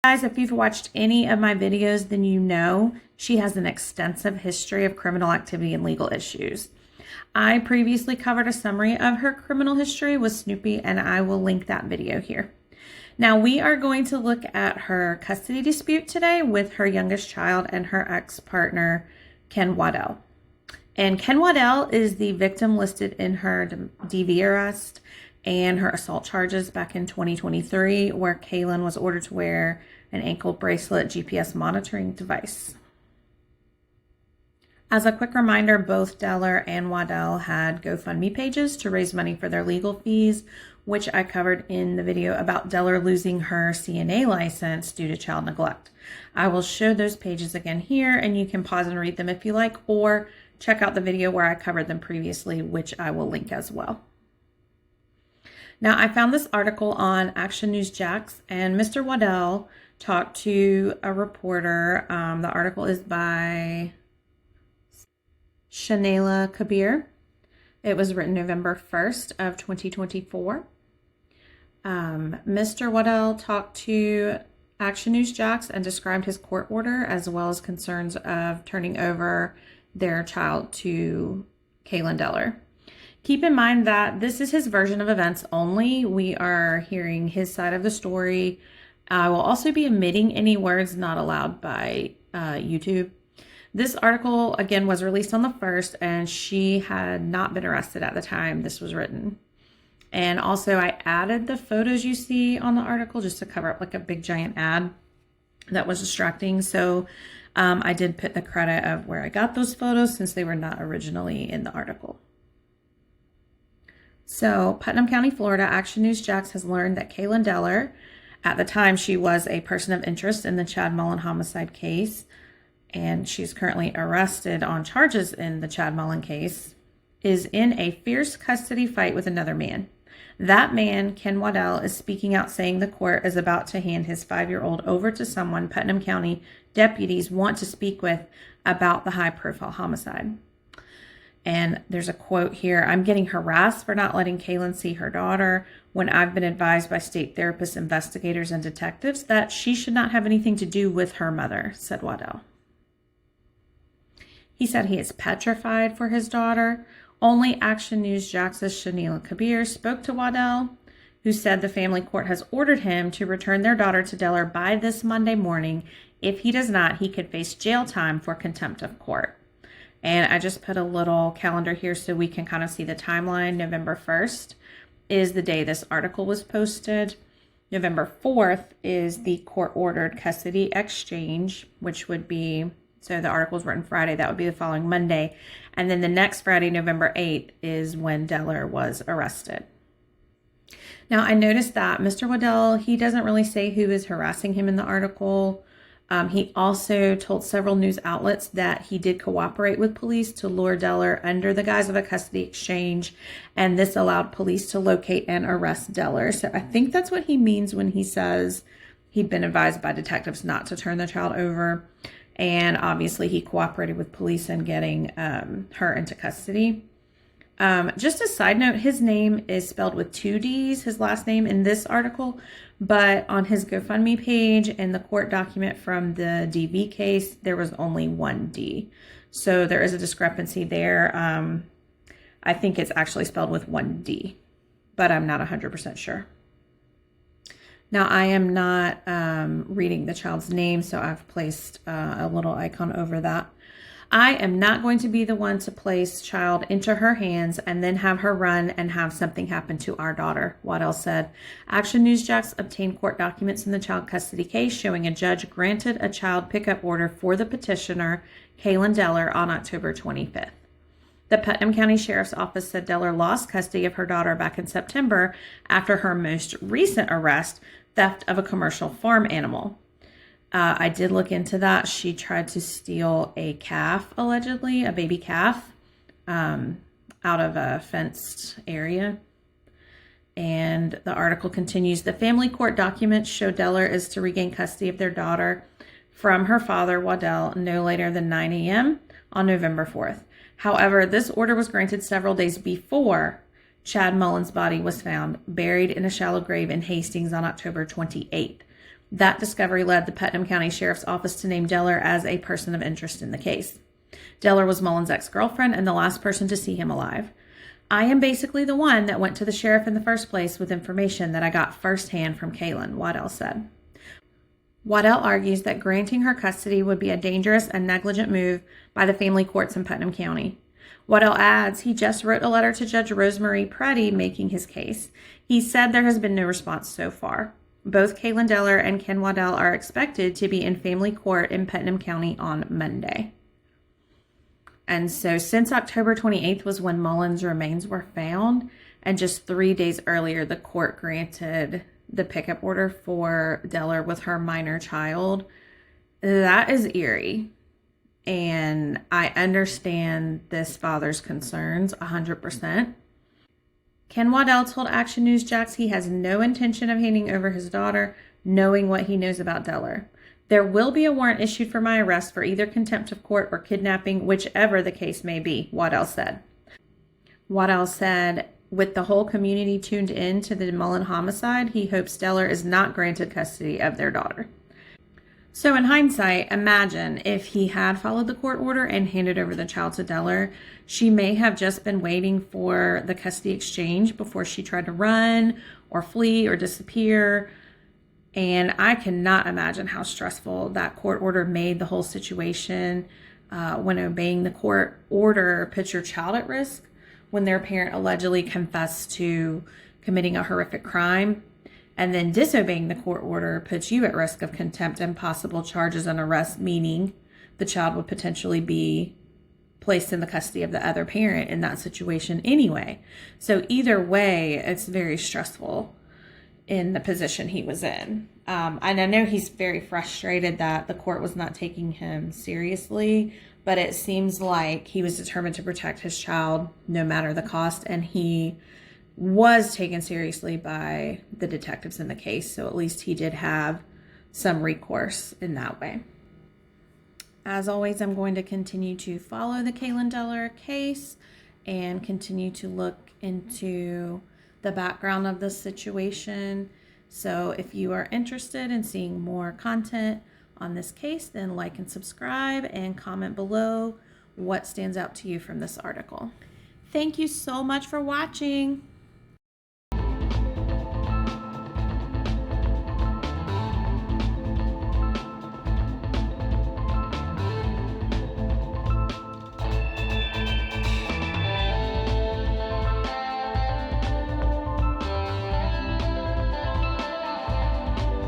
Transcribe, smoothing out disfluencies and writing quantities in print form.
Guys, if you've watched any of my videos, then you know she has an extensive history of criminal activity and legal issues. I previously covered a summary of her criminal history with Snoopy, and I will link that video here. Now we are going to look at her custody dispute today with her youngest child and her ex-partner, Ken Wadell. And Ken Wadell is the victim listed in her DV arrest and her assault charges back in 2023, where Caylen was ordered to wear an ankle bracelet GPS monitoring device. As a quick reminder, both Deller and Wadell had GoFundMe pages to raise money for their legal fees, which I covered in the video about Deller losing her CNA license due to child neglect. I will show those pages again here, and you can pause and read them if you like, or check out the video where I covered them previously, which I will link as well. Now, I found this article on Action News Jax, and Mr. Wadell talked to a reporter. The article is by Caylen Deller. It was written November 1st of 2024. Mr. Wadell talked to Action News Jax and described his court order as well as concerns of turning over their child to Caylen Deller. Keep in mind that this is his version of events only. We are hearing his side of the story. I will also be omitting any words not allowed by YouTube. This article, again, was released on the 1st, and she had not been arrested at the time this was written. And also, I added the photos you see on the article just to cover up like a big giant ad that was distracting. So I did put the credit of where I got those photos since they were not originally in the article. So, Putnam County, Florida, Action News Jax has learned that Caylen Deller, at the time she was a person of interest in the Chad Mullen homicide case, and she's currently arrested on charges in the Chad Mullen case, is in a fierce custody fight with another man. That man, Ken Wadell, is speaking out saying the court is about to hand his 5-year-old over to someone Putnam County deputies want to speak with about the high-profile homicide. And there's a quote here: "I'm getting harassed for not letting Caylen see her daughter when I've been advised by state therapists, investigators, and detectives that she should not have anything to do with her mother," said Wadell. He said he is petrified for his daughter. Only Action News Jax's Caylen Deller spoke to Wadell, who said the family court has ordered him to return their daughter to Deller by this Monday morning. If he does not, he could face jail time for contempt of court. And I just put a little calendar here so we can kind of see the timeline. November 1st is the day this article was posted. November 4th is the court-ordered custody exchange, which would be, so the article was written Friday, that would be the following Monday. And then the next Friday, November 8th, is when Deller was arrested. Now, I noticed that Mr. Wadell, he doesn't really say who is harassing him in the article. He also told several news outlets that he did cooperate with police to lure Deller under the guise of a custody exchange, and this allowed police to locate and arrest Deller. So I think that's what he means when he says he'd been advised by detectives not to turn the child over. And obviously he cooperated with police in getting her into custody. Just a side note, his name is spelled with 2 D's, his last name in this article, but on his GoFundMe page and the court document from the DV case, there was only 1 D. So there is a discrepancy there. I think it's actually spelled with 1 D, but I'm not 100% sure. Now, I am not reading the child's name, so I've placed a little icon over that. I am not going to be the one to place child into her hands and then have her run and have something happen to our daughter, Wadell said. Action News Jax obtained court documents in the child custody case showing a judge granted a child pickup order for the petitioner, Caylen Deller, on October 25th. The Putnam County Sheriff's Office said Deller lost custody of her daughter back in September after her most recent arrest, theft of a commercial farm animal. I did look into that. She tried to steal a calf, allegedly, a baby calf, out of a fenced area. And the article continues, the family court documents show Deller is to regain custody of their daughter from her father, Wadell, no later than 9 a.m. on November 4th. However, this order was granted several days before Chad Mullen's body was found buried in a shallow grave in Hastings on October 28th. That discovery led the Putnam County Sheriff's Office to name Deller as a person of interest in the case. Deller was Mullen's ex-girlfriend and the last person to see him alive. I am basically the one that went to the sheriff in the first place with information that I got firsthand from Caylen, Wadell said. Wadell argues that granting her custody would be a dangerous and negligent move by the family courts in Putnam County. Wadell adds he just wrote a letter to Judge Rosemary Preddy making his case. He said there has been no response so far. Both Caylen Deller and Ken Wadell are expected to be in family court in Putnam County on Monday. And so since October 28th was when Mullen's remains were found, and just 3 days earlier, the court granted the pickup order for Deller with her minor child, that is eerie. And I understand this father's concerns 100%. Ken Wadell told Action News Jax he has no intention of handing over his daughter, knowing what he knows about Deller. There will be a warrant issued for my arrest for either contempt of court or kidnapping, whichever the case may be, Wadell said. Wadell said, with the whole community tuned in to the Mullen homicide, he hopes Deller is not granted custody of their daughter. So in hindsight, imagine if he had followed the court order and handed over the child to Deller. She may have just been waiting for the custody exchange before she tried to run or flee or disappear. And I cannot imagine how stressful that court order made the whole situation. When obeying the court order puts your child at risk when their parent allegedly confessed to committing a horrific crime. And then disobeying the court order puts you at risk of contempt and possible charges and arrest, meaning the child would potentially be placed in the custody of the other parent in that situation anyway. So either way, it's very stressful in the position he was in. And I know he's very frustrated that the court was not taking him seriously, but it seems like he was determined to protect his child no matter the cost, and he was taken seriously by the detectives in the case, so at least he did have some recourse in that way. As always, I'm going to continue to follow the Caylen Deller case and continue to look into the background of this situation. So if you are interested in seeing more content on this case, then like and subscribe and comment below what stands out to you from this article. Thank you so much for watching.